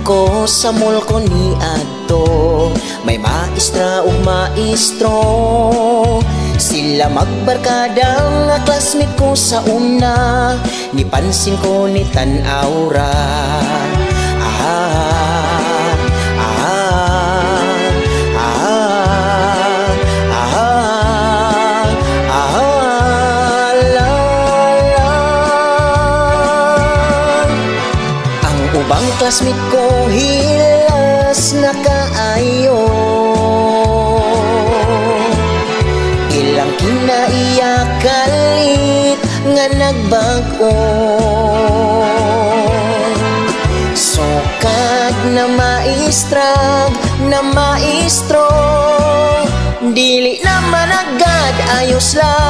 ko sa mall ko ni adto, may maestra ug maestro. Sila magbarkada nga classmate ko sa una, ni pansin ko ni tan-awra. Ubang classmate ko hilas na kaayo, ilang kinaiakalit nga nagbag-o. Sukad na maestrag na maestro, dili naman agad ayos lang.